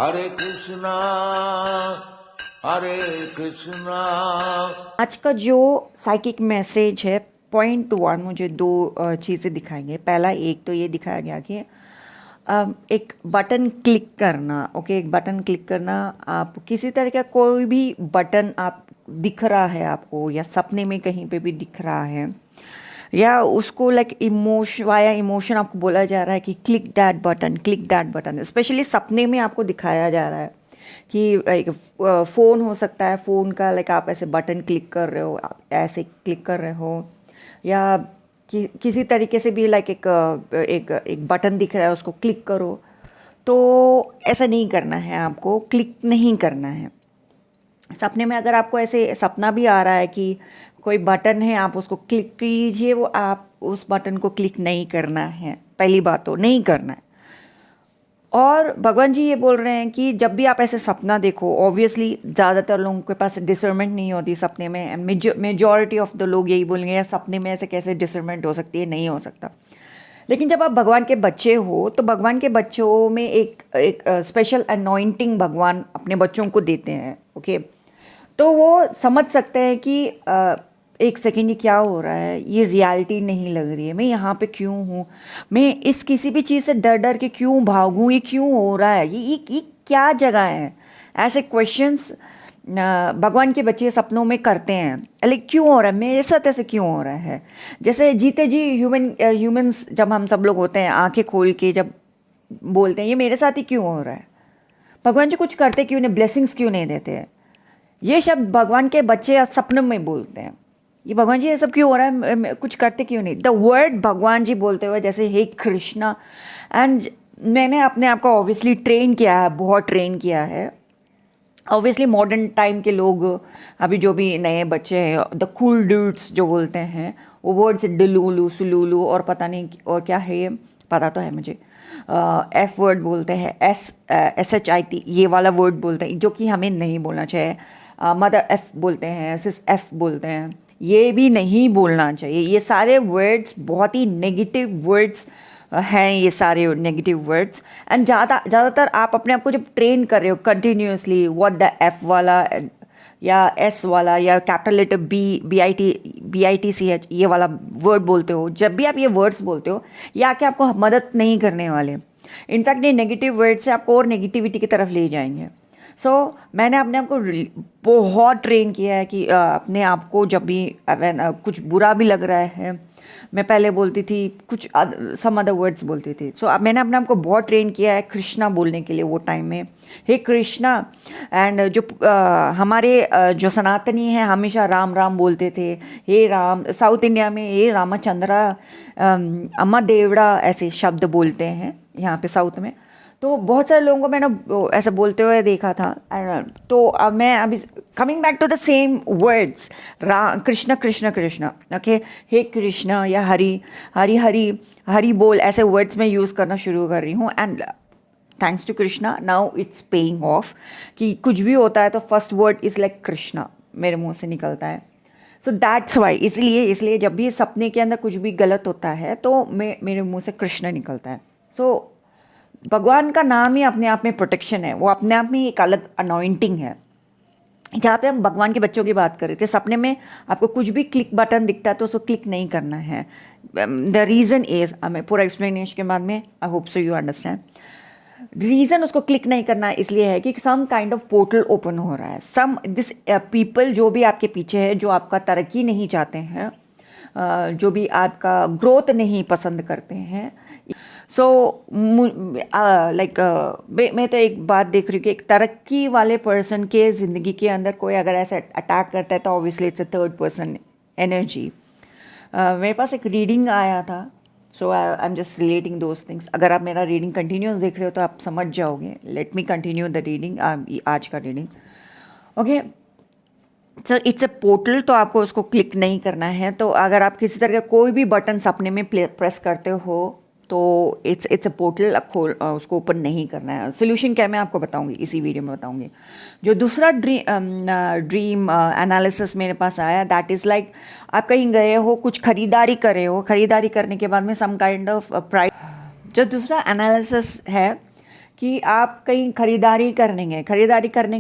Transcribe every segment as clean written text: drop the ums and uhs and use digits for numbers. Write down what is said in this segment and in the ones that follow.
हरे कृष्णा हरे कृष्णा। आज का जो साइकिक मैसेज है, पॉइंट वन, मुझे दो चीज़ें दिखाएंगे। पहला एक तो ये दिखाया गया कि एक बटन क्लिक करना। ओके, एक बटन क्लिक करना, आप किसी तरह का कोई भी बटन आप दिख रहा है आपको, या सपने में कहीं पे भी दिख रहा है, या उसको लाइक इमोशन, वाया इमोशन आपको बोला जा रहा है कि click that button, click that button. Specially सपने में आपको दिखाया जा रहा है कि एक फ़ोन हो सकता है, फ़ोन का लाइक आप ऐसे बटन क्लिक कर रहे हो, आप ऐसे क्लिक कर रहे हो, या किसी तरीके से भी लाइक एक बटन दिख रहा है, उसको क्लिक करो। तो ऐसा नहीं करना है, आपको क्लिक नहीं करना है। सपने में अगर आपको ऐसे सपना भी आ रहा है कि कोई बटन है, आप उसको क्लिक कीजिए, वो आप उस बटन को क्लिक नहीं करना है। पहली बात तो नहीं करना है। और भगवान जी ये बोल रहे हैं कि जब भी आप ऐसे सपना देखो, ऑब्वियसली ज़्यादातर लोगों के पास डिसर्नमेंट नहीं होती सपने में। मेजॉरिटी ऑफ द लोग यही बोलेंगे यार सपने में ऐसे कैसे डिसर्नमेंट हो सकती है, नहीं हो सकता। लेकिन जब आप भगवान के बच्चे हो तो भगवान के बच्चों में एक स्पेशल अनॉइंटिंग भगवान अपने बच्चों को देते हैं। ओके, तो वो समझ सकते हैं कि एक सेकेंड ये क्या हो रहा है, ये रियलिटी नहीं लग रही है, मैं यहाँ पे क्यों हूँ, मैं इस किसी भी चीज़ से डर डर के क्यों भागूँ, ये क्यों हो रहा है, ये क्या जगह है। ऐसे क्वेश्चंस भगवान के बच्चे सपनों में करते हैं। लाइक क्यों हो रहा है, मेरे साथ ऐसे क्यों हो रहा है। जैसे जीते जी ह्यूमंस जब हम सब लोग होते हैं, आंखें खोल के जब बोलते हैं ये मेरे साथ ही क्यों हो रहा है, भगवान जी कुछ करते क्यों नहीं, ब्लेसिंग्स क्यों नहीं देते हैं। ये शब्द भगवान के बच्चे सपनों में बोलते हैं, ये भगवान जी ये सब क्यों हो रहा है, कुछ करते क्यों नहीं। द वर्ड भगवान जी बोलते हुए जैसे हे कृष्णा, एंड मैंने अपने आप को ऑब्वियसली ट्रेन किया है, बहुत ट्रेन किया है। ऑब्वियसली मॉडर्न टाइम के लोग, अभी जो भी नए बच्चे हैं, द कूल ड्यूड्स जो बोलते हैं, वो वर्ड्स डिलूलू सुलूलू और पता नहीं और क्या है, ये पता तो है मुझे। एफ वर्ड बोलते हैं, SHIT, ये वाला वर्ड बोलते हैं जो कि हमें नहीं बोलना चाहिए। मदर एफ बोलते हैं, सिस एफ बोलते हैं, ये भी नहीं बोलना चाहिए। ये सारे वर्ड्स बहुत ही नेगेटिव वर्ड्स हैं, ये सारे नेगेटिव वर्ड्स। एंड ज़्यादातर आप अपने आप को जब ट्रेन कर रहे हो कंटिन्यूसली, व्हाट द एफ वाला या एस वाला या कैपिटल लेटर BITCH ये वाला वर्ड बोलते हो, जब भी आप ये वर्ड्स बोलते हो, ये आके आपको मदद नहीं करने वाले। इनफैक्ट ये नेगेटिव वर्ड से आपको और नेगेटिविटी की तरफ ले जाएंगे। मैंने अपने आप को बहुत ट्रेन किया है कि अपने आप को जब भी कुछ बुरा भी लग रहा है, मैं पहले बोलती थी कुछ सम अदर वर्ड्स बोलती थी। अब मैंने अपने आप को बहुत ट्रेन किया है कृष्णा बोलने के लिए वो टाइम में, हे कृष्णा। एंड जो हमारे जो सनातनी हैं हमेशा राम राम बोलते थे, हे राम। साउथ इंडिया में हे रामचंद्रा, अम्मा देवड़ा ऐसे शब्द बोलते हैं यहाँ पे साउथ में। तो बहुत सारे लोगों को मैंने ऐसे बोलते हुए देखा था। तो अब मैं अभी coming back to the same words, Krishna Krishna Krishna, okay, हे कृष्ण या हरि हरि हरि हरि बोल, ऐसे वर्ड्स मैं यूज़ करना शुरू कर रही हूँ। And thanks to Krishna now it's paying off, कि कुछ भी होता है तो first word is like Krishna मेरे मुंह से निकलता है। सो दैट्स वाई, इसलिए जब भी सपने के अंदर कुछ भी गलत होता है तो मेरे मुंह से कृष्ण निकलता है। भगवान का नाम ही अपने आप में प्रोटेक्शन है, वो अपने आप में एक अलग अनॉइंटिंग है। जहाँ पे हम भगवान के बच्चों की बात कर रहे थे, सपने में आपको कुछ भी क्लिक बटन दिखता है तो उसको क्लिक नहीं करना है। द रीज़न इज़, हमें पूरा एक्सप्लेनेशन के बाद में I hope so you understand. Reason उसको क्लिक नहीं करना इसलिए है कि some kind of portal open हो रहा है। सम दिस पीपल जो भी आपके पीछे है, जो आपका तरक्की नहीं चाहते हैं, जो भी आपका ग्रोथ नहीं पसंद करते हैं। मैं तो एक बात देख रही हूँ कि एक तरक्की वाले पर्सन के ज़िंदगी के अंदर कोई अगर ऐसे अटैक करता है तो obviously it's a third person energy. मेरे पास एक रीडिंग आया था, so I am just relating those things. अगर आप मेरा रीडिंग कंटिन्यूस देख रहे हो तो आप समझ जाओगे। Let me continue the reading, आज का reading. Okay, so it's a portal, तो आपको उसको क्लिक नहीं करना है। तो अगर आप किसी तरह का कोई भी बटन सपने में प्रेस करते हो तो इट्स अ पोर्टल, उसको ओपन नहीं करना है। सोल्यूशन क्या है मैं आपको बताऊंगी, इसी वीडियो में बताऊंगी। जो दूसरा ड्रीम एनालिसिस मेरे पास आया, दैट इज़ लाइक आप कहीं गए हो, कुछ खरीदारी कर रहे हो, खरीदारी करने के बाद में सम काइंड ऑफ प्राइस। जो दूसरा एनालिसिस है कि आप कहीं खरीदारी करने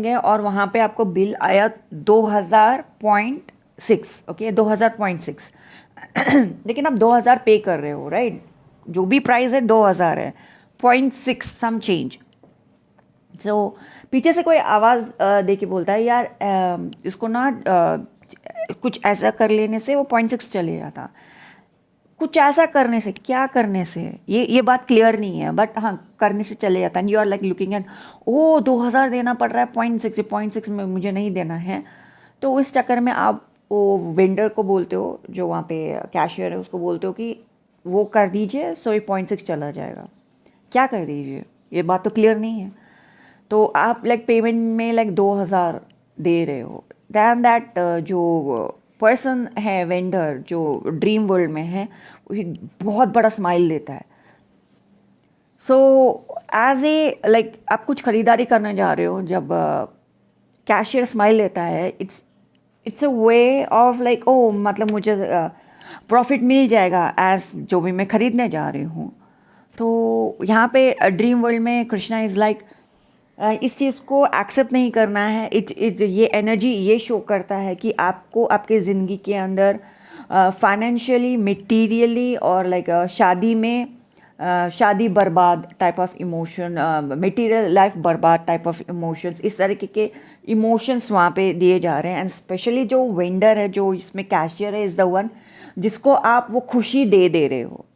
गए और वहाँ पे आपको बिल आया 2000.6, ओके 2000.6 लेकिन आप 2000 पे कर रहे हो, राइट? जो भी प्राइस है 2000 है, 0.6 सम चेंज। सो पीछे से कोई आवाज़ दे के बोलता है यार इसको ना कुछ ऐसा कर लेने से वो 0.6 चले जाता। कुछ ऐसा करने से, क्या करने से, ये बात क्लियर नहीं है, बट हाँ करने से चले जाता है। You are like looking at, ओ 2000 देना पड़ रहा है, 0.6 में मुझे नहीं देना है। तो इस चक्कर में आप वो वेंडर को बोलते हो, जो वहाँ पे कैशियर है उसको बोलते हो कि वो कर दीजिए, सो ये 0.6 चला जाएगा। क्या कर दीजिए, ये बात तो क्लियर नहीं है। तो आप लाइक पेमेंट में लाइक 2000 दे रहे हो, दैन दैट जो पर्सन है वेंडर जो ड्रीम वर्ल्ड में है वो एक बहुत बड़ा स्माइल देता है। सो एज ए लाइक आप कुछ खरीदारी करने जा रहे हो, जब कैशियर स्माइल देता है, it's a way of like oh मतलब मुझे प्रॉफिट मिल जाएगा एज जो भी मैं खरीदने जा रही हूँ। तो यहाँ पे ड्रीम वर्ल्ड में कृष्णा इज़ लाइक इस चीज़ को एक्सेप्ट नहीं करना है। ये एनर्जी ये शो करता है कि आपको आपके ज़िंदगी के अंदर फाइनेंशियली, मटेरियली और लाइक शादी में शादी बर्बाद type of emotion, material life बर्बाद टाइप ऑफ इमोशंस, इस तरीके के इमोशंस वहाँ पे दिए जा रहे हैं। एंड स्पेशली जो वेंडर है, जो इसमें कैशियर है, इज़ द वन जिसको आप वो खुशी दे रहे हो।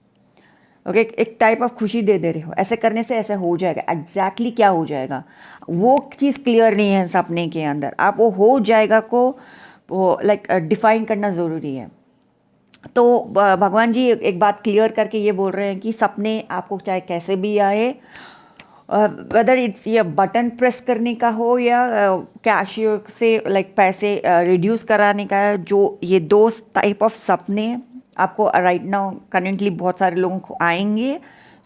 ओके एक टाइप ऑफ खुशी दे रहे हो। ऐसे करने से ऐसे हो जाएगा, एग्जैक्टली क्या हो जाएगा वो चीज़ क्लियर नहीं है सपने के अंदर। आप वो हो जाएगा को वो लाइक डिफाइन करना ज़रूरी है। तो भगवान जी एक बात क्लियर करके ये बोल रहे हैं कि सपने आपको चाहे कैसे भी आए, वेदर इट्स ये बटन प्रेस करने का हो या कैशियर से लाइक पैसे रिड्यूस कराने का है, जो ये दो टाइप ऑफ सपने आपको राइट नाउ करेंटली बहुत सारे लोगों को आएंगे।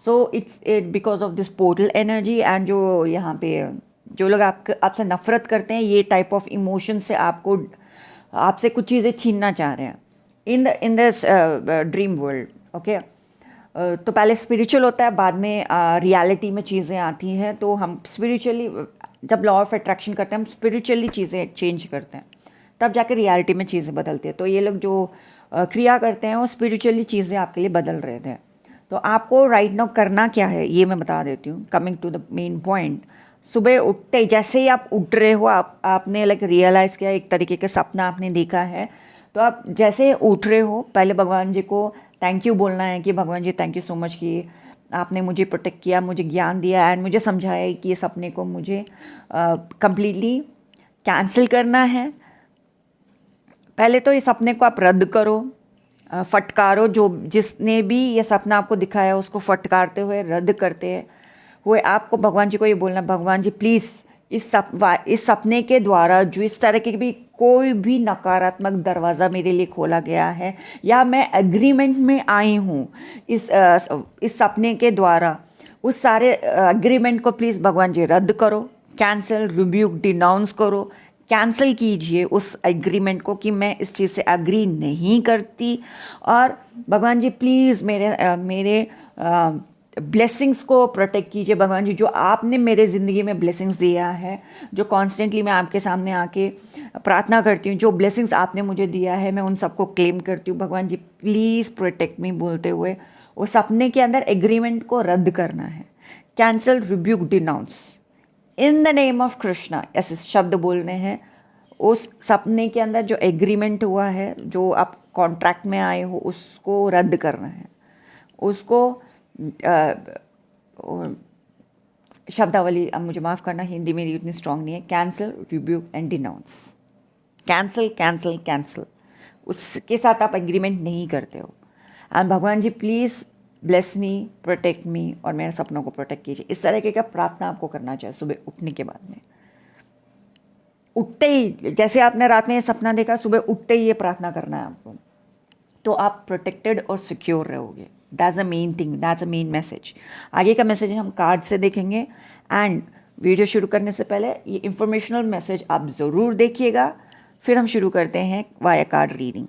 So it's because of this portal energy. And जो यहाँ पे जो लोग आपसे नफरत करते हैं, ये टाइप ऑफ इमोशन से आपसे कुछ चीज़ें छीनना चाह रहे हैं in this dream world. Okay तो पहले स्पिरिचुअल होता है, बाद में रियलिटी में चीज़ें आती हैं। तो हम स्पिरिचुअली जब लॉ ऑफ अट्रैक्शन करते हैं, हम स्पिरिचुअली चीज़ें चेंज करते हैं, तब जाकर रियलिटी में चीज़ें बदलती हैं। तो ये लोग जो क्रिया करते हैं वो स्पिरिचुअली चीज़ें आपके लिए बदल रहे थे। तो आपको राइट नाउ करना क्या है ये मैं बता देती हूँ। Coming to the main point, सुबह उठते जैसे ही आप उठ रहे हो, आपने लाइक रियलाइज़ किया, एक तरीके का सपना आपने देखा है, तो आप जैसे उठ रहे हो पहले भगवान जी को थैंक यू बोलना है कि भगवान जी थैंक यू सो मच कि आपने मुझे प्रोटेक्ट किया, मुझे ज्ञान दिया एंड मुझे समझाया कि ये सपने को मुझे कंप्लीटली कैंसिल करना है। पहले तो इस सपने को आप रद्द करो, फटकारो। जो जिसने भी ये सपना आपको दिखाया उसको फटकारते हुए, रद्द करते हुए आपको भगवान जी को ये बोलना, भगवान जी प्लीज़ इस सपने के द्वारा जो इस तरह के भी कोई भी नकारात्मक दरवाज़ा मेरे लिए खोला गया है या मैं एग्रीमेंट में आई हूँ इस सपने के द्वारा, उस सारे एग्रीमेंट को प्लीज़ भगवान जी रद्द करो, कैंसिल, रिब्यूक, डिनाउंस करो, कैंसिल कीजिए उस एग्रीमेंट को कि मैं इस चीज़ से एग्री नहीं करती। और भगवान जी प्लीज़ मेरे ब्लेसिंग्स को प्रोटेक्ट कीजिए। भगवान जी जो आपने मेरे ज़िंदगी में ब्लेसिंग्स दिया है, जो कॉन्स्टेंटली मैं आपके सामने आके प्रार्थना करती हूँ, जो ब्लेसिंग्स आपने मुझे दिया है मैं उन सबको क्लेम करती हूँ। भगवान जी प्लीज़ प्रोटेक्ट मी बोलते हुए वो सपने के अंदर एग्रीमेंट को रद्द करना है, cancel, rebuke, denounce in the name of Krishna, ऐसे शब्द बोलने हैं। उस सपने के अंदर जो एग्रीमेंट हुआ है, जो आप कॉन्ट्रैक्ट में आए हो, उसको रद्द करना है। उसको शब्दावली अब मुझे माफ़ करना, हिंदी मेरी उतनी स्ट्रांग नहीं है। Cancel, revoke and denounce, cancel cancel cancel, उसके साथ आप एग्रीमेंट नहीं करते हो। एंड भगवान जी please bless me, protect me और मेरे सपनों को प्रोटेक्ट कीजिए। इस तरीके का प्रार्थना आपको करना चाहिए सुबह उठने के बाद में। उठते ही जैसे आपने रात में ये सपना देखा, सुबह उठते ही ये प्रार्थना करना है आपको, तो आप प्रोटेक्टेड और सिक्योर रहोगे। That's a main thing, that's a main message. आगे का मैसेज हम कार्ड से देखेंगे। एंड वीडियो शुरू करने से पहले ये इंफॉर्मेशनल मैसेज आप ज़रूर देखिएगा, फिर हम शुरू करते हैं वाया कार्ड रीडिंग।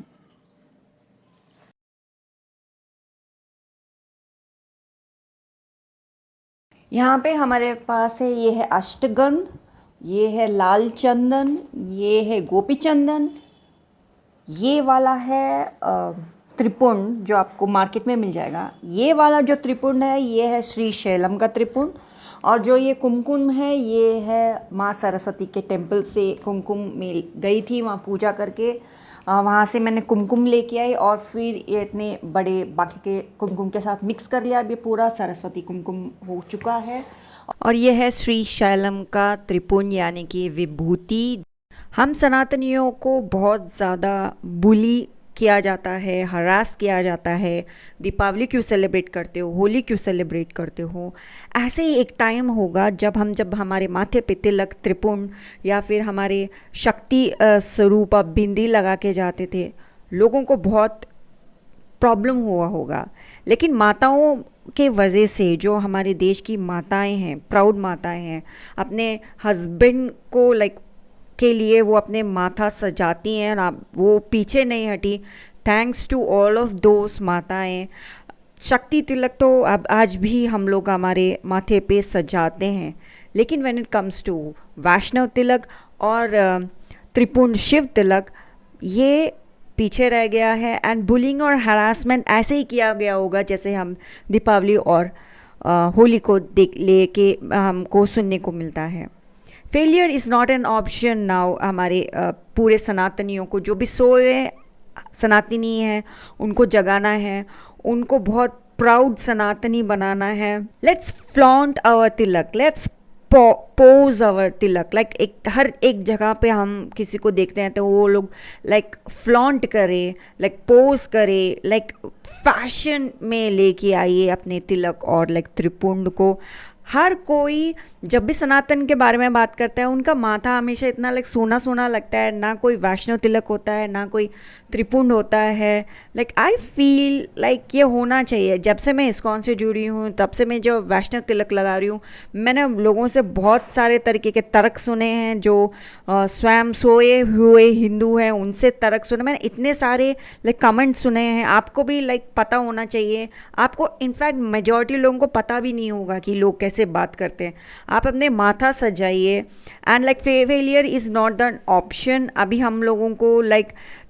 यहाँ पे हमारे पास है, ये है अष्टगंध, ये है लाल चंदन, ये है गोपी चंदन, ये वाला है त्रिपुंड जो आपको मार्केट में मिल जाएगा। ये वाला जो त्रिपुंड है ये है श्री शैलम का त्रिपुंड, और जो ये कुमकुम है ये है माँ सरस्वती के टेम्पल से कुमकुम मिल गई थी, वहाँ पूजा करके वहाँ से मैंने कुमकुम लेके आई और फिर ये इतने बड़े बाकी के कुमकुम के साथ मिक्स कर लिया। अब ये पूरा सरस्वती कुमकुम हो चुका है। और ये है श्री शैलम का त्रिपुंड यानी कि विभूति। हम सनातनियों को बहुत ज़्यादा बुली किया जाता है, हरास किया जाता है। दीपावली क्यों सेलिब्रेट करते हो, होली क्यों सेलिब्रेट करते हो? ऐसे ही एक टाइम होगा जब हमारे माथे पे तिलक, त्रिपुंड या फिर हमारे शक्ति स्वरूप बिंदी लगा के जाते थे, लोगों को बहुत प्रॉब्लम हुआ होगा। लेकिन माताओं के वजह से, जो हमारे देश की माताएं हैं, प्राउड माताएं हैं, अपने हस्बैंड को के लिए वो अपने माथा सजाती हैं और वो पीछे नहीं हटी। Thanks to all of those माताएं। शक्ति तिलक तो अब आज भी हम लोग हमारे माथे पे सजाते हैं, लेकिन व्हेन इट कम्स टू वैष्णव तिलक और त्रिपुंड शिव तिलक, ये पीछे रह गया है। एंड बुलिंग और हरासमेंट ऐसे ही किया गया होगा जैसे हम दीपावली और होली को लेके हमको सुनने को मिलता है। Failure is not an option now. हमारे पूरे सनातनियों को, जो भी सोए सनातनी हैं, उनको जगाना है, उनको बहुत प्राउड सनातनी बनाना है। Let's flaunt our tilak, let's pose our tilak. हर एक जगह पे हम किसी को देखते हैं तो वो लोग फ्लॉन्ट करे, पोज करे, फैशन में लेके आइए अपने तिलक और त्रिपुंड को। हर कोई जब भी सनातन के बारे में बात करता है, उनका माथा हमेशा इतना सोना सोना लगता है। ना कोई वैष्णव तिलक होता है, ना कोई त्रिपुंड होता है। आई फील ये होना चाहिए। जब से मैं इस्कॉन से जुड़ी हूँ, तब से मैं जो वैष्णव तिलक लगा रही हूँ, मैंने लोगों से बहुत सारे तरीके के तर्क सुने हैं। जो स्वयं सोए हुए हिंदू हैं, उनसे तर्क सुने मैंने। इतने सारे कमेंट सुने हैं। आपको भी पता होना चाहिए। आपको इनफैक्ट मेजॉरिटी लोगों को पता भी नहीं होगा कि लोग कैसे बात करते हैं। आप अपने माथा सजाइए। And failure is not the option. अभी हम लोगों को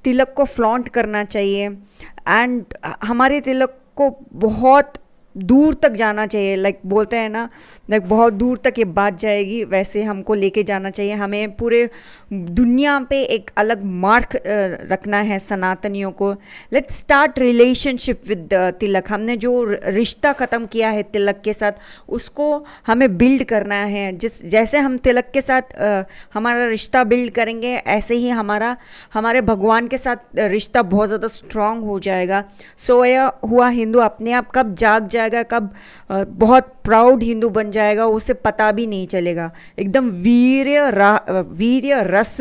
तिलक को फ्लॉन्ट करना चाहिए। एंड हमारे तिलक को बहुत दूर तक जाना चाहिए। बोलते हैं ना, बहुत दूर तक ये बात जाएगी, वैसे हमको लेके जाना चाहिए। हमें पूरे दुनिया पे एक अलग मार्क रखना है सनातनियों को। लेट्स स्टार्ट रिलेशनशिप विद तिलक। हमने जो रिश्ता ख़त्म किया है तिलक के साथ, उसको हमें बिल्ड करना है। जैसे हम तिलक के साथ हमारा रिश्ता बिल्ड करेंगे, ऐसे ही हमारे भगवान के साथ रिश्ता बहुत ज़्यादा स्ट्रांग हो जाएगा। सोया हुआ हिंदू अपने आप कब जाग जाएगा, कब बहुत प्राउड हिंदू बन जाएगा, उसे पता भी नहीं चलेगा। एकदम वीर्य रस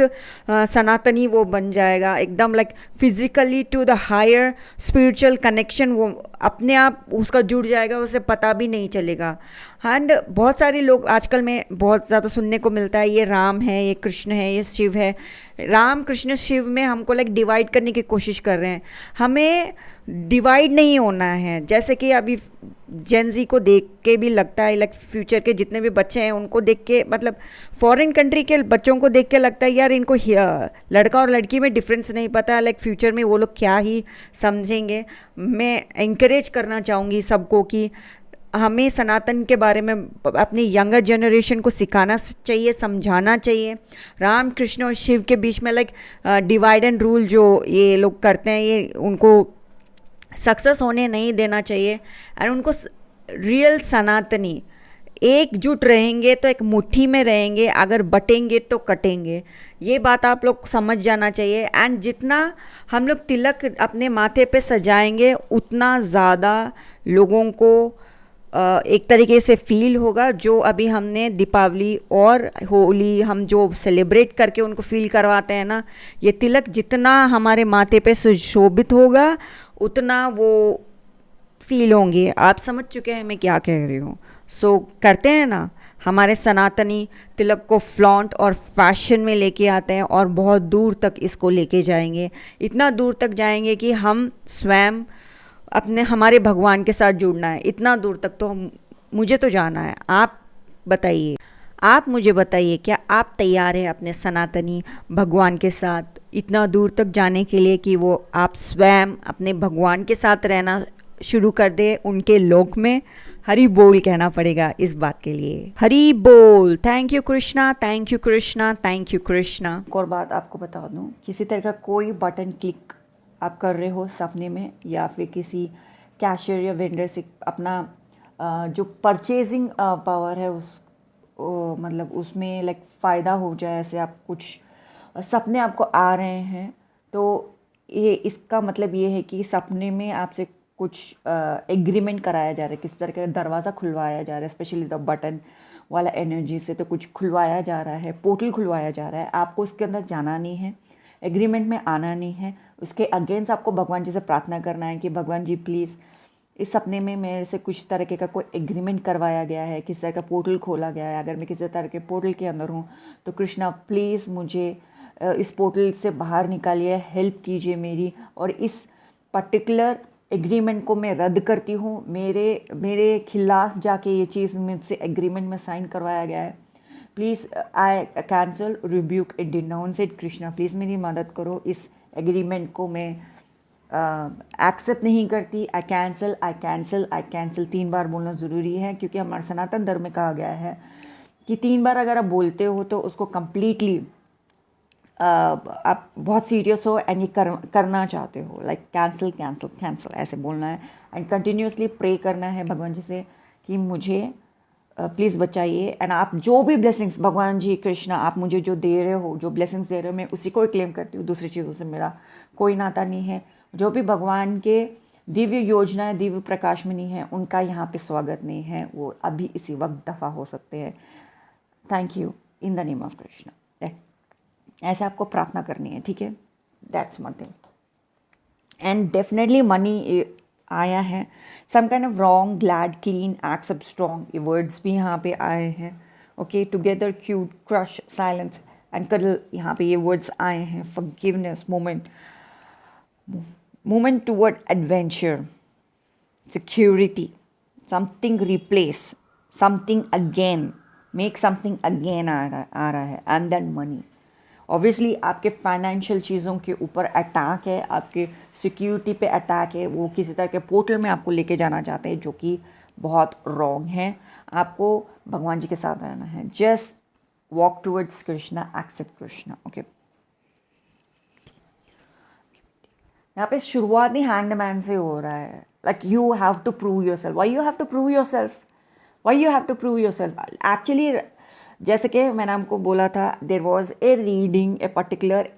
सनातनी वो बन जाएगा। एकदम physically to the higher spiritual connection वो अपने आप उसका जुड़ जाएगा, उसे पता भी नहीं चलेगा। एंड बहुत सारे लोग आजकल में बहुत ज़्यादा सुनने को मिलता है, ये राम है, ये कृष्ण है, ये शिव है। राम कृष्ण शिव में हमको डिवाइड करने की कोशिश कर रहे हैं। हमें डिवाइड नहीं होना है। जैसे कि अभी जेनजी को देख के भी लगता है, फ्यूचर के जितने भी बच्चे हैं उनको देख के, फॉरेन कंट्री के बच्चों को देख के लगता है यार इनको लड़का और लड़की में डिफरेंस नहीं पता है। फ्यूचर में वो लोग क्या ही समझेंगे। मैं एनकरेज करना चाहूँगी सबको कि हमें सनातन के बारे में अपनी यंगर जनरेशन को सिखाना चाहिए, समझाना चाहिए। राम कृष्ण और शिव के बीच में डिवाइड एंड रूल जो ये लोग करते हैं, ये उनको सक्सेस होने नहीं देना चाहिए। और उनको रियल सनातनी एकजुट रहेंगे तो एक मुट्ठी में रहेंगे, अगर बटेंगे तो कटेंगे। ये बात आप लोग समझ जाना चाहिए। एंड जितना हम लोग तिलक अपने माथे पे सजाएंगे, उतना ज़्यादा लोगों को एक तरीके से फील होगा। जो अभी हमने दीपावली और होली हम जो सेलिब्रेट करके उनको फील करवाते हैं ना, ये तिलक जितना हमारे माथे पे सुशोभित होगा, उतना वो फील होंगे। आप समझ चुके हैं मैं क्या कह रही हूँ। सो करते हैं ना, हमारे सनातनी तिलक को फ्लॉन्ट और फैशन में लेके आते हैं और बहुत दूर तक इसको लेके जाएंगे। इतना दूर तक जाएंगे कि हम स्वयं हमारे भगवान के साथ जुड़ना है, इतना दूर तक तो मुझे तो जाना है, आप बताइए, आप मुझे बताइए, क्या आप तैयार हैं अपने सनातनी भगवान के साथ इतना दूर तक जाने के लिए कि वो आप स्वयं अपने भगवान के साथ रहना शुरू कर दे उनके लोक में? हरि बोल कहना पड़ेगा इस बात के लिए। हरि बोल। Thank you Krishna, thank you Krishna, thank you Krishna. एक और बात आपको बता दूं, किसी तरह का कोई बटन क्लिक आप कर रहे हो सपने में, या फिर किसी कैशियर या वेंडर से अपना जो परचेजिंग पावर है उस मतलब उसमें लाइक फ़ायदा हो जाए, ऐसे आप कुछ सपने आपको आ रहे हैं, तो ये इसका मतलब ये है कि सपने में आपसे कुछ एग्रीमेंट कराया जा रहा है, किसी तरह का दरवाज़ा खुलवाया जा रहा है, स्पेशली द बटन वाला एनर्जी से तो कुछ खुलवाया जा रहा है, पोर्टल खुलवाया जा रहा है। आपको उसके अंदर जाना नहीं है, एग्रीमेंट में आना नहीं है, उसके अगेंस्ट आपको भगवान जी से प्रार्थना करना है कि भगवान जी प्लीज़ इस सपने में मेरे से कुछ तरीके का कोई एग्रीमेंट करवाया गया है, किसी तरह का पोर्टल खोला गया है, अगर मैं किसी तरह के पोर्टल के अंदर हूँ तो कृष्णा प्लीज़ मुझे इस पोर्टल से बाहर निकालिए, हेल्प कीजिए मेरी, और इस पर्टिकुलर एग्रीमेंट को मैं रद्द करती हूँ। मेरे खिलाफ जाके ये चीज़ मुझसे एग्रीमेंट में साइन करवाया गया है, please I cancel, rebuke it, denounce it. Krishna please मेरी मदद करो, इस एग्रीमेंट को मैं एक्सेप्ट नहीं करती। I cancel, I cancel, I cancel 3 बार बोलना ज़रूरी है, क्योंकि हमारे सनातन धर्म में कहा गया है कि 3 बार अगर आप बोलते हो तो उसको कम्प्लीटली आप बहुत सीरियस हो एंड ये करना चाहते हो, लाइक कैंसिल कैंसिल कैंसिल ऐसे बोलना है, एंड कंटिन्यूसली प्रे करना है भगवान जी से कि मुझे प्लीज़ बचाइए। एंड आप जो भी ब्लेसिंग्स भगवान जी कृष्णा आप मुझे जो दे रहे हो, जो ब्लेसिंग्स दे रहे हो, मैं उसी को क्लेम करती हूँ, दूसरी चीज़ों से मेरा कोई नाता नहीं है। जो भी भगवान के दिव्य योजनाएं, दिव्य प्रकाश में नहीं है, उनका यहाँ पे स्वागत नहीं है, वो अभी इसी वक्त दफ़ा हो सकते हैं। Thank you in the name of Krishna. ऐसे आपको प्रार्थना करनी है, ठीक है? That's one thing. And definitely money आया है, some kind of wrong, glad, clean, accept, strong, ये वर्ड्स भी यहाँ पे आए हैं। Okay, together, cute, crush, silence and cuddle, यहाँ पे ये वर्ड्स आए हैं। Forgiveness, movement toward adventure, security, something replace, something again, make something again आ रहा है, and then money। ऑब्वियसली आपके फाइनेंशियल चीज़ों के ऊपर अटैक है, आपके सिक्योरिटी पे अटैक है, वो किसी तरह के पोर्टल में आपको लेके जाना चाहते हैं, जो कि बहुत रॉन्ग है। आपको भगवान जी के साथ रहना है, just walk towards Krishna, accept Krishna. Okay, यहाँ पे शुरुआती हैंगमैन से हो रहा है, like you have to prove yourself. Why you have to prove yourself? Why you have to prove yourself? Actually जैसे कि मैंने आपको बोला था, there was a reading, a particular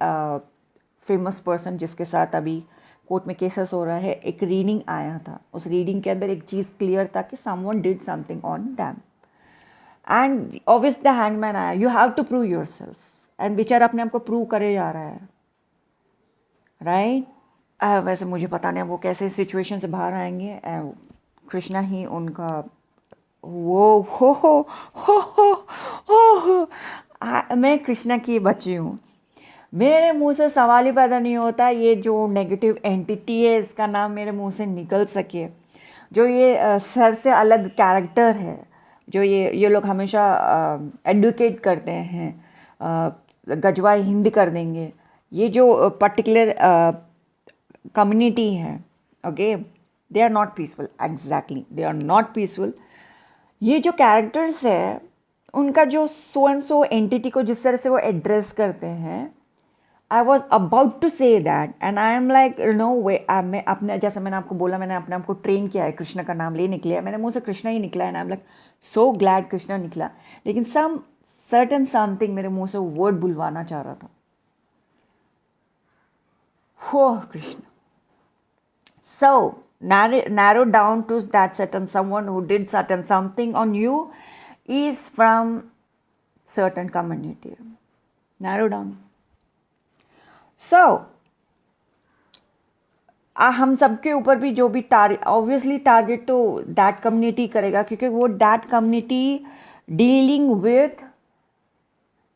famous person जिसके साथ अभी कोर्ट में केसेस हो रहा है, एक रीडिंग आया था। उस रीडिंग के अंदर एक चीज़ क्लियर था कि someone did something on them, and obvious the hangman आया, you have to prove yourself, and बेचारा अपने आप को प्रूव करे जा रहा है, राइट? वैसे मुझे पता नहीं वो कैसे सिचुएशन से बाहर आएंगे, कृष्णा ही उनका वो हो। मैं कृष्णा की बच्ची हूँ, मेरे मुंह से सवाल ही पैदा नहीं होता ये जो नेगेटिव एंटिटी है इसका नाम मेरे मुंह से निकल सके, जो ये सर से अलग कैरेक्टर है, जो ये लोग हमेशा एडुकेट करते हैं, गजवा हिंद कर देंगे, ये जो पर्टिकुलर कम्युनिटी है, okay, they are not peaceful, exactly they are not peaceful. ये जो कैरेक्टर्स है उनका जो सो एंड सो एंटिटी को जिस तरह से वो एड्रेस करते हैं, I was about to say that and I am like no way. मैं अपने, जैसे मैंने आपको बोला, मैंने अपने आप को ट्रेन किया है कृष्णा का नाम लेने के लिए, मेरे मुंह से कृष्णा ही निकला है, आई am like so glad Krishna निकला, लेकिन सर्टन समथिंग मेरे मुंह से वर्ड बुलवाना चाह रहा था, हो Krishna. So narrow down to that certain someone who did certain something on you is from certain community. Narrow down. So हम सबके ऊपर भी जो भी ऑब्वियसली टारगेट तो दैट कम्युनिटी करेगा, क्योंकि वो that community dealing with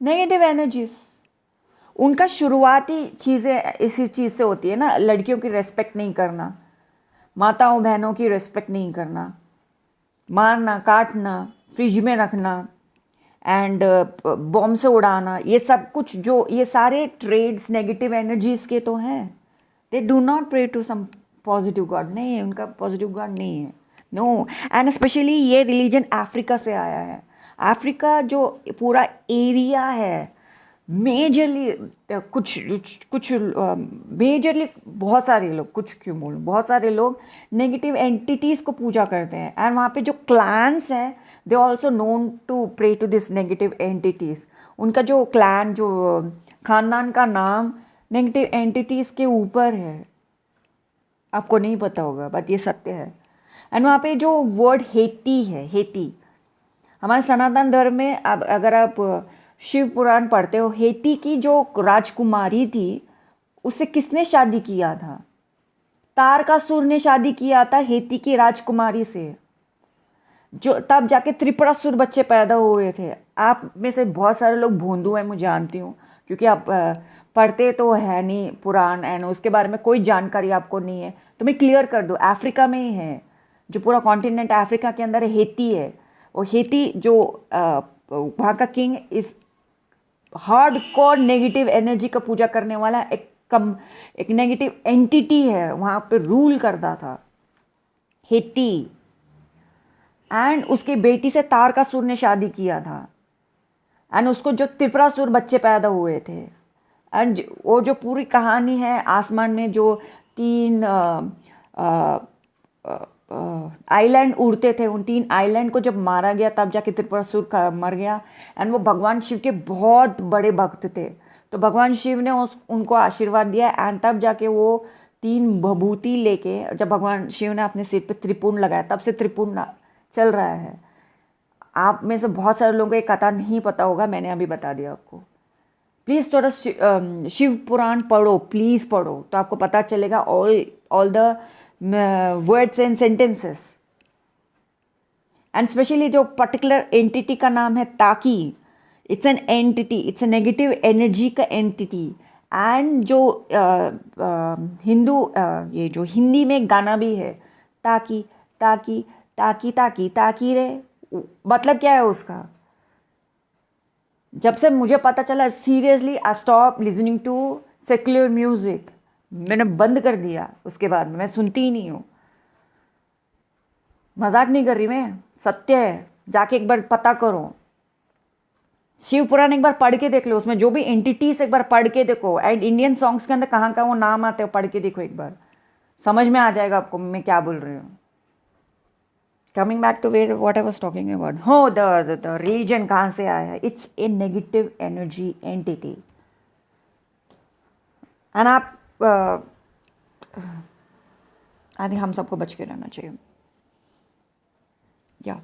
negative energies. उनका शुरुआती चीज़ें इसी चीज़ से होती है ना, लड़कियों की रेस्पेक्ट नहीं करना, माताओं बहनों की रेस्पेक्ट नहीं करना, मारना, काटना, फ्रिज में रखना एंड बॉम्ब से उड़ाना, ये सब कुछ जो ये सारे ट्रेड्स नेगेटिव एनर्जीज के तो हैं. They do not pray to some positive god. नहीं, उनका पॉजिटिव गॉड नहीं है. नो. एंड स्पेशली ये रिलीजन अफ्रीका से आया है. अफ्रीका जो पूरा एरिया है मेजरली कुछ मेजरली बहुत सारे लोग, कुछ क्यों बोलूं, बहुत सारे लोग नेगेटिव एंटिटीज़ को पूजा करते हैं. एंड वहाँ पे जो क्लैन्स हैं they also known to pray to this negative entities. उनका जो क्लैन, जो खानदान का नाम नेगेटिव एंटिटीज़ के ऊपर है. आपको नहीं पता होगा, बट ये सत्य है. एंड वहाँ पे जो वर्ड हेती है, हेती, हमारे सनातन धर्म में अब अगर आप शिव पुराण पढ़ते हो, हेती की जो राजकुमारी थी उससे किसने शादी किया था? तारकासुर ने शादी किया था हेती की राजकुमारी से, जो तब जाके त्रिपुरासुर बच्चे पैदा हुए थे. आप में से बहुत सारे लोग भोंदू हैं, मैं जानती हूँ, क्योंकि आप पढ़ते तो है नहीं पुराण एंड उसके बारे में कोई जानकारी आपको नहीं है. तो मैं क्लियर कर दूँ, अफ्रीका में ही है, जो पूरा कॉन्टिनेंट अफ्रीका के अंदर हेती है. वो हेती जो वहाँ का किंग इस हार्डकोर नेगेटिव एनर्जी का पूजा करने वाला एक नेगेटिव एंटिटी है, वहाँ पे रूल करता था हेती. एंड उसकी बेटी से तारकासुर ने शादी किया था. एंड उसको जो त्रिपुरासुर बच्चे पैदा हुए थे. एंड वो जो पूरी कहानी है, आसमान में जो 3 आइलैंड उड़ते थे, उन 3 आइलैंड को जब मारा गया तब जाके त्रिपुरासुर का मर गया. एंड वो भगवान शिव के बहुत बड़े भक्त थे, तो भगवान शिव ने उनको आशीर्वाद दिया. एंड तब जाके वो 3 भभूति लेके, जब भगवान शिव ने अपने सिर पे त्रिपुंड लगाया, तब से त्रिपुंड चल रहा है. आप में से बहुत सारे लोगों को ये कथा नहीं पता होगा, मैंने अभी बता दिया आपको. प्लीज़ थोड़ा शिव पुराण पढ़ो, प्लीज़ पढ़ो, तो आपको पता चलेगा all the words and sentences. And specially जो पर्टिकुलर एंटिटी का नाम है ताकी, it's an entity, it's a negative energy का एंटिटी. एंड जो हिंदू ये जो हिंदी में एक गाना भी है, ताकी ताकी ताकी ताकी ताकी रे, मतलब क्या है उसका? जब से मुझे पता चला, seriously I stop listening to secular music. मैंने बंद कर दिया. उसके बाद मैं सुनती ही नहीं हूँ. मजाक नहीं कर रही मैं, सत्य है. जाके एक बार पता करो, शिव पुराण एक बार पढ़ के देख लो, उसमें जो भी एंटिटीज एक बार पढ़ के देखो. एंड इंडियन सॉन्ग्स के अंदर कहाँ कहाँ वो नाम आते हैं, पढ़ के देखो एक बार, समझ में आ जाएगा आपको मैं क्या बोल रही हूँ. Coming back to where what I was talking about. हो द रिलीजन कहाँ से आया है? It's a negative energy entity. And आप आई थिंक हम सबको बच के रहना चाहिए. या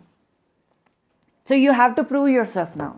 so you have to prove yourself now.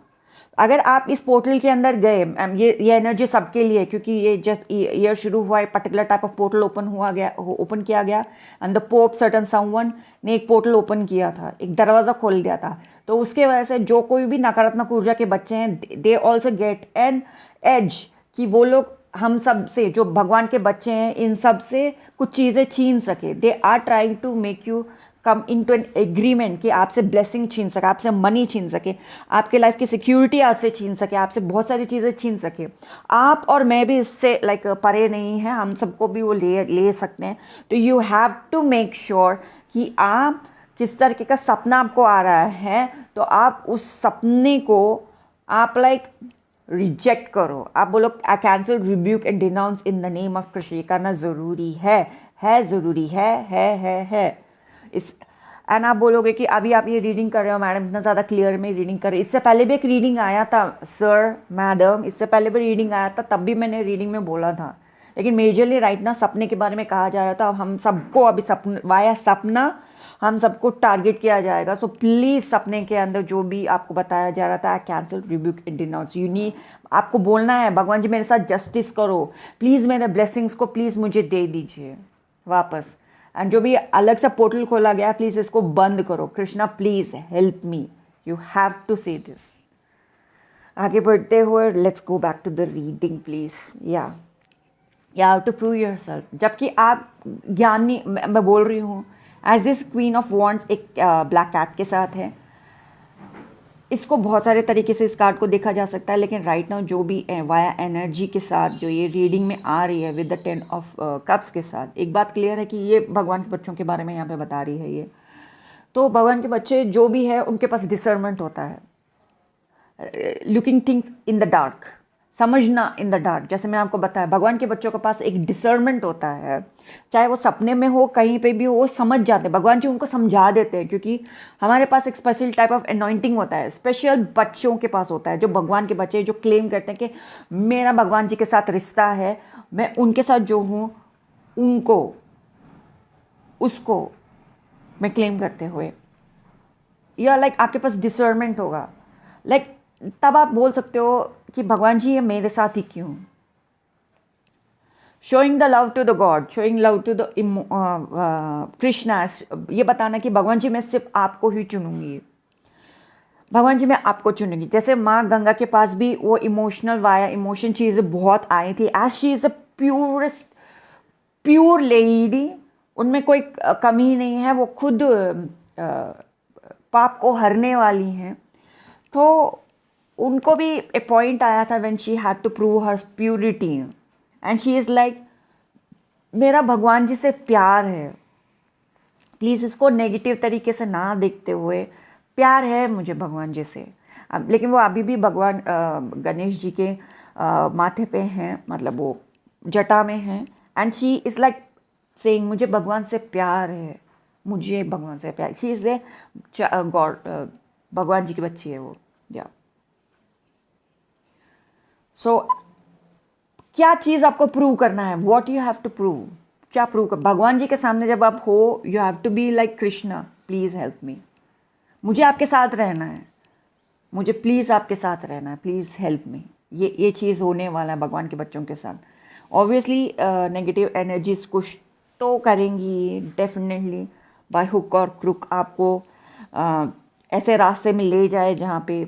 अगर आप इस पोर्टल के अंदर गए, ये एनर्जी सबके लिए, क्योंकि ये जब ईयर शुरू हुआ है, particular type of portal open किया गया. And the pope certain someone ने एक पोर्टल ओपन किया था, एक दरवाज़ा खोल दिया था. तो उसके वजह से जो कोई भी नकारात्मक ऊर्जा के बच्चे हैं, they also get an edge, कि वो लोग हम सब से, जो भगवान के बच्चे हैं, इन सब से कुछ चीज़ें छीन सके. They are trying to make you come in to an agreement कि आपसे ब्लेसिंग छीन सके, आपसे मनी छीन सके, आपके लाइफ की सिक्योरिटी आपसे छीन सके, आपसे बहुत सारी चीज़ें छीन सके. आप और मैं भी इससे लाइक परे नहीं हैं, हम सबको भी वो ले सकते हैं. तो you have to make sure कि आप किस तरीके का सपना आपको आ रहा है, तो आप उस सपने को आप लाइक रिजेक्ट करो. आप बोलो I cancel, rebuke and denounce in the name of Krishna. ये करना ज़रूरी है ज़रूरी है. इस एंड आप बोलोगे कि अभी आप ये रीडिंग कर रहे हो मैडम, इतना ज़्यादा क्लियर में रीडिंग कर रहे. इससे पहले भी एक रीडिंग आया था सर, मैडम, इससे पहले भी रीडिंग आया था, तब भी मैंने रीडिंग में बोला था. लेकिन मेजरली राइट ना सपने के बारे में कहा जा रहा था. अब हम सबको अभी सपना हम सबको टारगेट किया जाएगा. सो प्लीज़ सपने के अंदर जो भी आपको बताया जा रहा था, कैंसिल, रिब्यूक एंड डिनाउंस. आपको बोलना है भगवान जी मेरे साथ जस्टिस करो, प्लीज़ मेरे ब्लेसिंग्स को प्लीज़ मुझे दे दीजिए वापस. एंड जो भी अलग सा पोर्टल खोला गया, प्लीज़ इसको बंद करो. Krishna please help me, you have to say this. आगे बढ़ते हुए let's go back to the reading please. You have to prove yourself. जबकि आप ज्ञानी, मैं बोल रही हूँ, as this queen of wands एक ब्लैक कैट के साथ है। इसको बहुत सारे तरीके से इस कार्ड को देखा जा सकता है, लेकिन राइट नाउ जो भी वाया एनर्जी के साथ जो ये रीडिंग में आ रही है विद द 10 ऑफ कप्स के साथ, एक बात क्लियर है कि ये भगवान के बच्चों के बारे में यहाँ पे बता रही है ये। तो भगवान के बच्चे जो भी है उनके पास डिसर्नमेंट होता है, looking things in the dark, समझना इन द डार्क। जैसे मैंने आपको बताया भगवान के बच्चों के पास एक डिसर्नमेंट होता है, चाहे वो सपने में हो कहीं पे भी हो, वो समझ जाते हैं, भगवान जी उनको समझा देते हैं, क्योंकि हमारे पास एक स्पेशल टाइप ऑफ अनॉइंटिंग होता है, स्पेशल बच्चों के पास होता है, जो भगवान के बच्चे जो क्लेम करते हैं कि मेरा भगवान जी के साथ रिश्ता है, मैं उनके साथ जो हूँ उनको उसको मैं क्लेम करते हुए, या लाइक आपके पास डिसर्नमेंट होगा, लाइक तब आप बोल सकते हो कि भगवान जी ये मेरे साथ ही क्यों। Showing the love to the god, showing love to the Krishna, ये बताना कि भगवान जी मैं सिर्फ आपको ही चुनूंगी, भगवान जी मैं आपको चुनूंगी। जैसे माँ गंगा के पास भी वो इमोशनल वाया इमोशन चीज़ें बहुत आई थी, as she is the purest pure lady, उनमें कोई कमी नहीं है, वो खुद पाप को हरने वाली हैं। तो उनको भी एक पॉइंट आया था when she had to prove her purity, and she is like मेरा भगवान जी से प्यार है, प्लीज़ इसको नेगेटिव तरीके से ना देखते हुए, प्यार है मुझे भगवान जी से। अब लेकिन वो अभी भी भगवान गणेश जी के माथे पे हैं, मतलब वो जटा में हैं, and she is like saying मुझे भगवान से प्यार है, मुझे भगवान से प्यार, शी इज़ ए गॉड, भगवान जी की बच्ची है वो, या सो क्या चीज़ आपको प्रूव करना है, what you have to prove, क्या प्रूव कर भगवान जी के सामने जब आप हो, you have to be like Krishna, please help me, मुझे आपके साथ रहना है, मुझे प्लीज़ आपके साथ रहना है, प्लीज़ हेल्प मी। ये चीज़ होने वाला है भगवान के बच्चों के साथ। ऑब्वियसली नेगेटिव एनर्जीज कुछ तो करेंगी डेफिनेटली, बाय हुक और क्रुक आपको ऐसे रास्ते में ले जाए जहाँ पे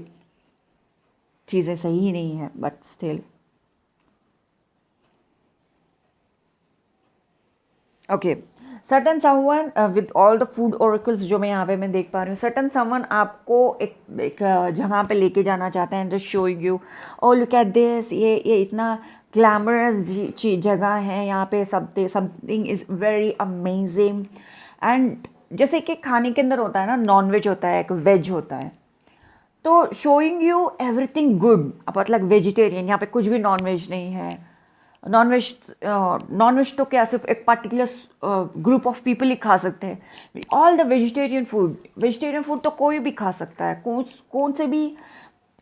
चीज़ें सही नहीं है, but still okay. Certain someone with all the food oracles जो मैं यहाँ पे मैं देख पा रही हूँ, सर्टन समवन आपको एक जगह पे लेके जाना चाहते हैं, just showing you oh look at this, ये इतना ग्लैमरस जगह है, यहाँ पे something is very amazing. And जैसे कि खाने के अंदर होता है ना, नॉन वेज होता है, एक वेज होता है, तो शोइंग यू एवरीथिंग गुड, मतलब वेजिटेरियन, यहाँ पे कुछ भी नॉन वेज नहीं है। नॉन वेज तो क्या, सिर्फ एक पार्टिकुलर ग्रुप ऑफ पीपल ही खा सकते हैं। ऑल द वेजिटेरियन फूड तो कोई भी खा सकता है, कौन से भी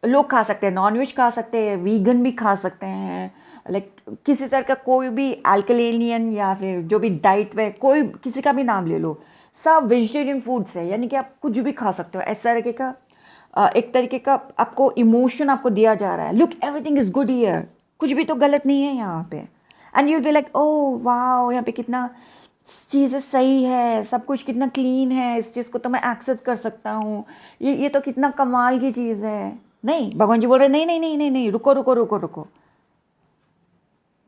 लोग खा सकते हैं, नॉन वेज खा सकते हैं, वीगन भी खा सकते हैं, लाइक किसी तरह का कोई भी अल्कलेनियन या फिर जो भी डाइट में कोई किसी का भी नाम ले लो, सब वेजिटेरियन फूड्स है, यानी कि आप कुछ भी खा सकते हो। ऐसा तरीके का एक तरीके का आपको इमोशन आपको दिया जा रहा है, look everything is good here, कुछ भी तो गलत नहीं है यहाँ पे, and you will be like oh wow, यहाँ पे कितना चीज़ें सही है, सब कुछ कितना क्लीन है, इस चीज़ को तो मैं एक्सेप्ट कर सकता हूँ, ये तो कितना कमाल की चीज़ है। नहीं, भगवान जी बोल रहे नहीं नहीं नहीं नहीं नहीं, रुको रुको रुको रुको,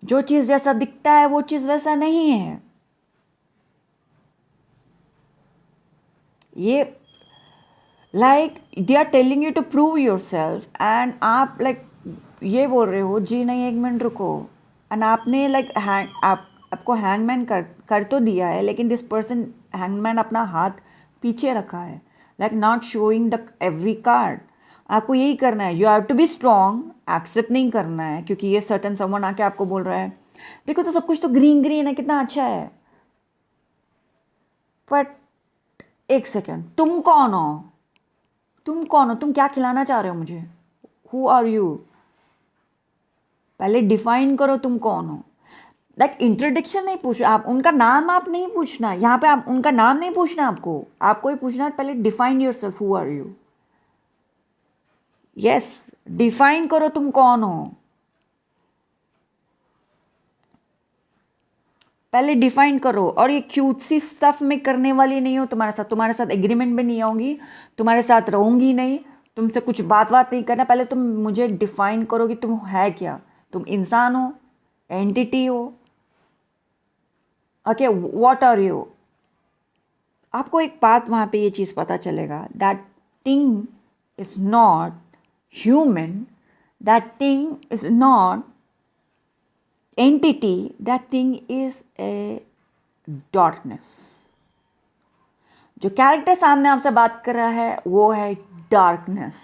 जो चीज़ जैसा दिखता है वो चीज़ वैसा नहीं है। ये like they are telling you to prove yourself, and आप लाइक ये बोल रहे हो जी नहीं एक मिनट रुको, एंड आपने लाइक आपको हैंगमैन कर तो दिया है, लेकिन दिस पर्सन हैंगमैन अपना हाथ पीछे रखा है, like not showing the every card. आपको यही करना है, you have to be strong, accept नहीं करना है, क्योंकि ये सर्टन समवन आके आपको बोल रहा है देखो तो सब कुछ तो ग्रीन ग्रीन है, कितना अच्छा है, बट एक सेकेंड, तुम कौन हो, तुम कौन हो, तुम क्या खिलाना चाह रहे हो मुझे, हु आर यू, पहले डिफाइन करो तुम कौन हो। लाइक इंट्रोडक्शन नहीं पूछ, आप उनका नाम आप नहीं पूछना यहाँ पे, आप उनका नाम नहीं पूछना, आपको ही पूछना है पहले define yourself, who are you, yes define करो तुम कौन हो, पहले डिफाइन करो। और ये क्यूटसी स्टफ में करने वाली नहीं हो, तुम्हारे साथ एग्रीमेंट में नहीं आऊंगी, तुम्हारे साथ रहूंगी नहीं, तुमसे कुछ बात नहीं करना, पहले तुम मुझे डिफाइन करो कि तुम है क्या, तुम इंसान हो, एंटिटी हो, ओके व्हाट आर यू, आपको एक बात वहाँ पे ये चीज़ पता चलेगा, that thing is not human, that thing is not entity, that thing is a darkness. जो कैरेक्टर सामने आपसे बात कर रहा है वो है डार्कनेस।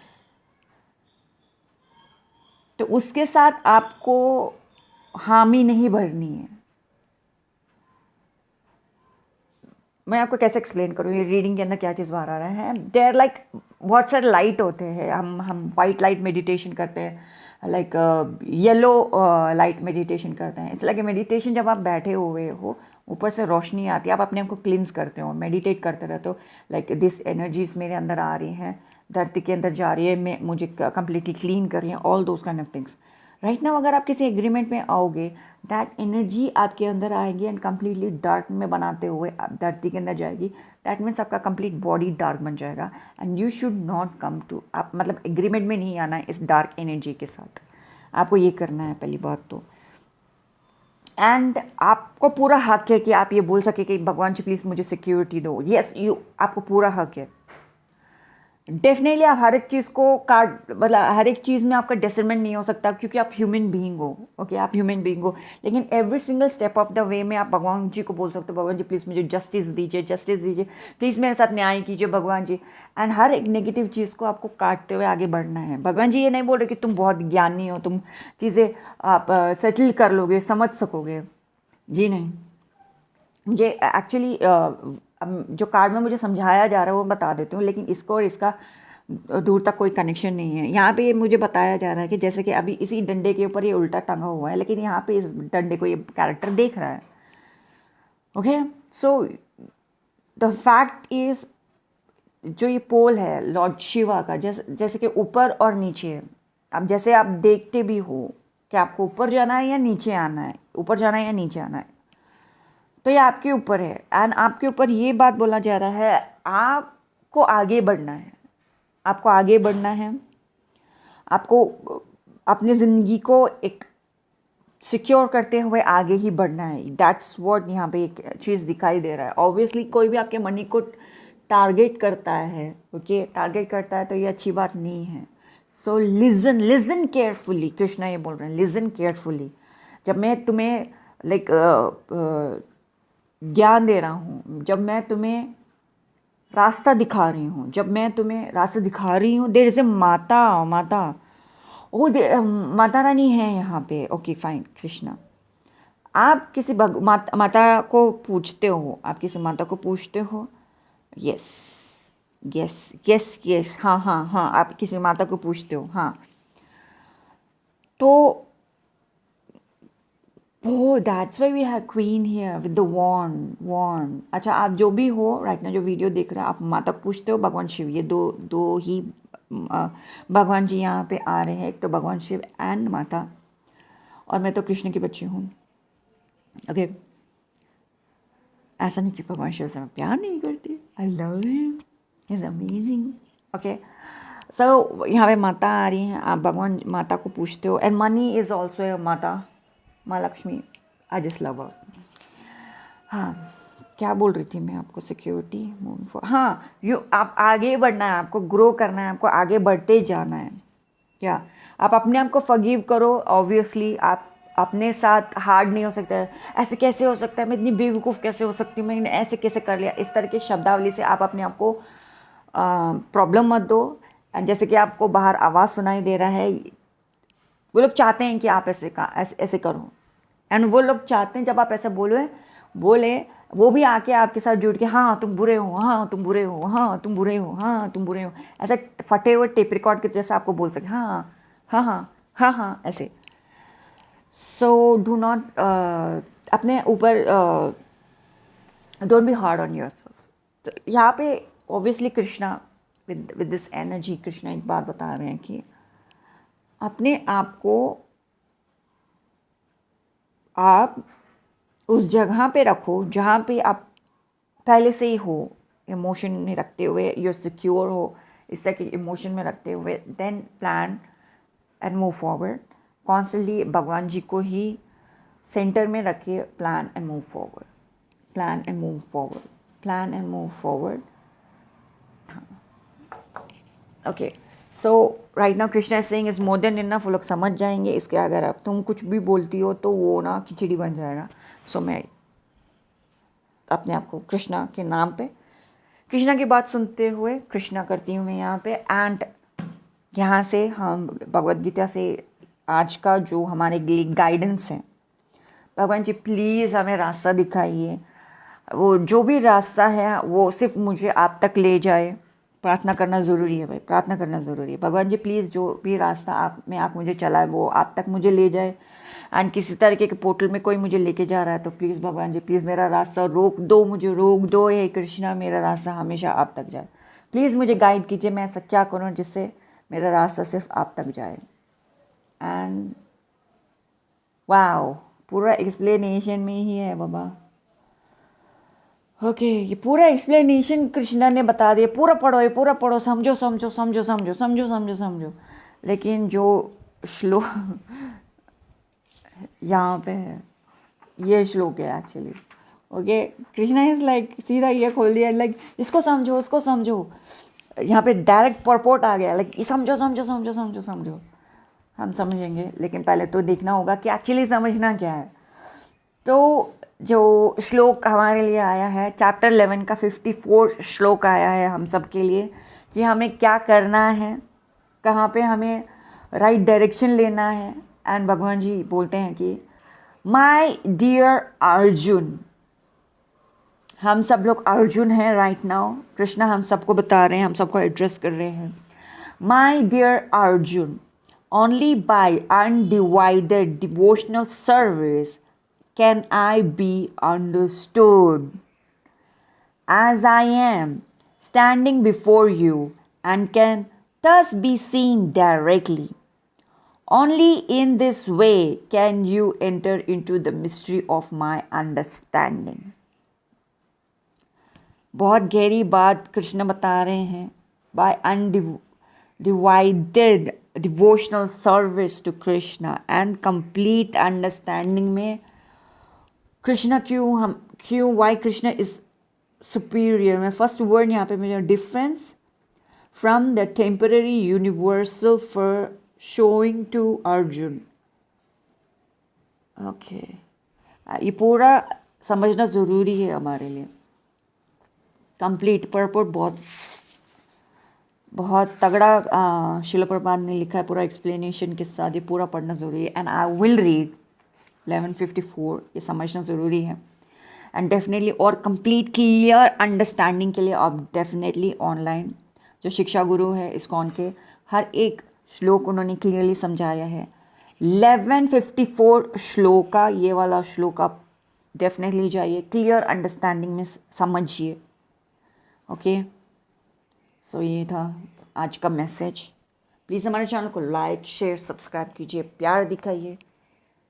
तो उसके साथ आपको हामी नहीं भरनी है। मैं आपको कैसे एक्सप्लेन करूँ, ये रीडिंग के अंदर क्या चीज़ बाहर आ रहा है। देयर लाइक बहुत सारे लाइट होते हैं। हम वाइट लाइट मेडिटेशन करते हैं, लाइक येलो लाइट मेडिटेशन करते हैं। इट्स लाइक मेडिटेशन, जब आप बैठे हुए हो, ऊपर से रोशनी आती है, आप अपने आप को क्लींस करते हो, मेडिटेट करते रहते हो। लाइक दिस एनर्जीज मेरे अंदर आ रही हैं, धरती के अंदर जा रही है, मैं मुझे कम्प्लीटली क्लीन कर रही है, all those kind of things. Right now अगर आप किसी एग्रीमेंट में आओगे, दैट एनर्जी आपके अंदर आएगी एंड कम्प्लीटली डार्क में बनाते हुए आप धरती के अंदर जाएगी। दैट मीन्स आपका कंप्लीट बॉडी डार्क बन जाएगा and you should not come to, आप मतलब एग्रीमेंट में नहीं आना है इस डार्क एनर्जी के साथ। आपको ये करना है पहली बात तो। एंड आपको पूरा हक है कि आप ये बोल सके कि भगवान जी प्लीज़ मुझे सिक्योरिटी दो। यस यू, आपको पूरा हक है। डेफिनेटली आप हर एक चीज़ को काट, मतलब हर एक चीज़ में आपका डिसर्नमेंट नहीं हो सकता, क्योंकि आप ह्यूमन बीइंग हो। ओके, आप ह्यूमन बीइंग हो, लेकिन every single step of the way में आप भगवान जी को बोल सकते हो, भगवान जी प्लीज़ मुझे जस्टिस दीजिए, जस्टिस दीजिए, प्लीज़ मेरे साथ न्याय कीजिए भगवान जी। एंड हर एक नेगेटिव चीज़ को आपको काटते हुए आगे बढ़ना है। भगवान जी ये नहीं बोल रहे कि तुम बहुत ज्ञानी हो, तुम चीज़ें आप सेटल कर लोगे, समझ सकोगे। जी नहीं, मुझे एक्चुअली जो कार्ड में मुझे समझाया जा रहा है वो बता देती हूँ, लेकिन इसको और इसका दूर तक कोई कनेक्शन नहीं है। यहाँ पे मुझे बताया जा रहा है कि जैसे कि अभी इसी डंडे के ऊपर ये उल्टा टंगा हुआ है, लेकिन यहाँ पे इस डंडे को ये कैरेक्टर देख रहा है। Okay, so the fact is, जो ये पोल है लॉर्ड शिवा का, जैसे कि ऊपर और नीचे है। अब जैसे आप देखते भी हो कि आपको ऊपर जाना है या नीचे आना है, ऊपर जाना है या नीचे आना है, तो ये आपके ऊपर है। एंड आपके ऊपर ये बात बोला जा रहा है, आपको आगे बढ़ना है, आपको आगे बढ़ना है, आपको अपनी ज़िंदगी को एक सिक्योर करते हुए आगे ही बढ़ना है। दैट्स व्हाट यहाँ पे एक चीज़ दिखाई दे रहा है। ऑब्वियसली कोई भी आपके मनी को टारगेट करता है, ओके, टारगेट करता है तो ये अच्छी बात नहीं है। सो लिजन केयरफुली, कृष्णा ये बोल रहे हैं, लिजन केयरफुली। जब मैं तुम्हें लाइक ज्ञान दे रहा हूँ, जब मैं तुम्हें रास्ता दिखा रही हूँ, जब मैं तुम्हें रास्ता दिखा रही हूँ, देयर इज़ ए माता ओ माता रानी है यहाँ पे। ओके फाइन कृष्णा, आप किसी माता को पूछते हो, आप किसी माता को पूछते हो। यस यस यस यस, हाँ हाँ हाँ, आप किसी माता को पूछते हो। हाँ, तो Oh, that's why we have queen here with the wand. अच्छा, आप जो भी हो राइट ना, जो वीडियो देख रहे हैं, आप माता को पूछते हो, भगवान शिव, ये दो ही भगवान जी यहाँ पे आ रहे हैं। एक तो भगवान शिव एंड माता, और मैं तो कृष्ण की बच्ची हूँ। ओके, ऐसा नहीं कि भगवान शिव से मैं प्यार नहीं करती, I love him, he is amazing. Okay, so यहाँ पे माता आ रही हैं, आप भगवान माता को पूछते हो। And money is also a माता, माँ लक्ष्मी, आई जस्ट लव हर। हाँ, क्या बोल रही थी मैं आपको, सिक्योरिटी मूव फॉर, हाँ, आप आगे बढ़ना है, आपको ग्रो करना है, आपको आगे बढ़ते जाना है। क्या आप अपने आप को फॉरगिव करो। ऑब्वियसली आप अपने साथ हार्ड नहीं हो सकता है, ऐसे कैसे हो सकता है, मैं इतनी बेवकूफ़ कैसे हो सकती हूँ, मैंने ऐसे कैसे कर लिया, इस तरह के शब्दावली से आप अपने आप को प्रॉब्लम मत दो। एंड जैसे कि आपको बाहर आवाज़ सुनाई दे रहा है, वो लोग चाहते हैं कि आप ऐसे करो, एंड वो लोग चाहते हैं जब आप ऐसे बोले वो भी आके आपके साथ जुड़ के, हाँ तुम बुरे हो, हाँ तुम बुरे हो, हाँ तुम बुरे हो, हाँ तुम बुरे हो, ऐसे फटे हुए टेप रिकॉर्ड के जैसे आपको बोल सके, हाँ हाँ हाँ हाँ हाँ ऐसे। सो डू नॉट, अपने ऊपर don't be hard on yourself. तो यहाँ पे obviously Krishna with this energy, Krishna एक बात बता रहे हैं कि अपने आप को आप उस जगह पे रखो जहाँ पे आप पहले से ही हो, इमोशन में रखते हुए, यू सिक्योर हो, इस तरह के इमोशन में रखते हुए, then plan and move forward. Constantly भगवान जी को ही सेंटर में रखिए, plan and move forward, plan and move forward. plan and move forward. Okay, so right now Krishna is saying is more than enough. वो लोग समझ जाएंगे. इसके अगर अब तुम कुछ भी बोलती हो तो वो ना खिचड़ी बन जाएगा. So मैं अपने आप को कृष्णा के नाम पे कृष्णा की बात सुनते हुए कृष्णा करती हूँ मैं यहाँ पे. एंड यहाँ से हम भगवद गीता से आज का जो हमारे लिए गाइडेंस है, भगवान जी प्लीज़ हमें रास्ता दिखाइए. वो जो भी रास्ता है वो सिर्फ मुझे आप तक ले जाए. प्रार्थना करना ज़रूरी है भाई, प्रार्थना करना ज़रूरी है. भगवान जी प्लीज़ जो भी रास्ता आप मुझे चलाए वो आप तक मुझे ले जाए. एंड किसी तरीके के पोर्टल में कोई मुझे लेके जा रहा है तो प्लीज़ भगवान जी प्लीज़ मेरा रास्ता रोक दो, मुझे रोक दो. हे कृष्णा मेरा रास्ता हमेशा आप तक जाए. प्लीज़ मुझे गाइड कीजिए, मैं ऐसा क्या करूँ जिससे मेरा रास्ता सिर्फ आप तक जाए. एंड वाओ, पूरा एक्सप्लेनेशन में ही है बाबा. ओके ये पूरा एक्सप्लेनेशन कृष्णा ने बता दिया. पूरा पढ़ो, ये पूरा पढ़ो, समझो समझो समझो समझो समझो समझो समझो. लेकिन जो श्लोक यहाँ पे है ये श्लोक है actually. Okay Krishna is like सीधा ये खोल दिया लाइक इसको समझो उसको समझो. यहाँ पे डायरेक्ट परपोर्ट आ गया लाइक समझो समझो समझो समझो समझो. हम समझेंगे लेकिन पहले तो देखना होगा कि एक्चुअली समझना क्या है. तो जो श्लोक हमारे लिए आया है चैप्टर 11 का 54 श्लोक आया है हम सब के लिए कि हमें क्या करना है, कहाँ पे हमें राइट डायरेक्शन लेना है. एंड भगवान जी बोलते हैं कि माय डियर अर्जुन, हम सब लोग अर्जुन हैं राइट नाउ. कृष्णा हम सबको बता रहे हैं, हम सबको एड्रेस कर रहे हैं. My dear Arjun, only by undivided devotional service can I be understood as I am standing before you and can thus be seen directly. Only in this way can you enter into the mystery of my understanding. बहुत गहरी बात कृष्ण बता रहे हैं. By undivided devotional service to Krishna and complete understanding में कृष्णा क्यों why Krishna is superior में first word यहाँ पे मेरा difference from the temporary universal for showing to Arjun. Okay ये पूरा समझना ज़रूरी है हमारे लिए. कंप्लीट परपोर्ट बहुत तगड़ा शिला प्रभुपाद ने लिखा है पूरा एक्सप्लेनेशन के साथ. ये पूरा पढ़ना ज़रूरी है. And I will read 1154. ये समझना ज़रूरी है. एंड डेफिनेटली और कंप्लीट क्लियर अंडरस्टैंडिंग के लिए आप डेफिनेटली ऑनलाइन जो शिक्षा गुरु है इस्कॉन के हर एक श्लोक उन्होंने क्लियरली समझाया है. 1154 श्लोक का ये वाला श्लोक आप डेफिनेटली जाइए, क्लियर अंडरस्टैंडिंग में समझिए. ओके सो ये था आज का मैसेज. प्लीज़ हमारे चैनल को लाइक शेयर सब्सक्राइब कीजिए, प्यार दिखाइए.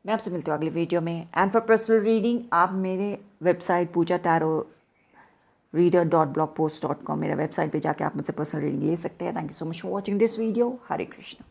मैं आपसे मिलती हूँ अगले वीडियो में. एंड फॉर पर्सनल रीडिंग आप मेरे वेबसाइट pujatarotreader.blogpost.com मेरा वेबसाइट पे जाके आप मुझसे पर्सनल रीडिंग ले सकते हैं. Thank you so much for watching this video. Hare Krishna.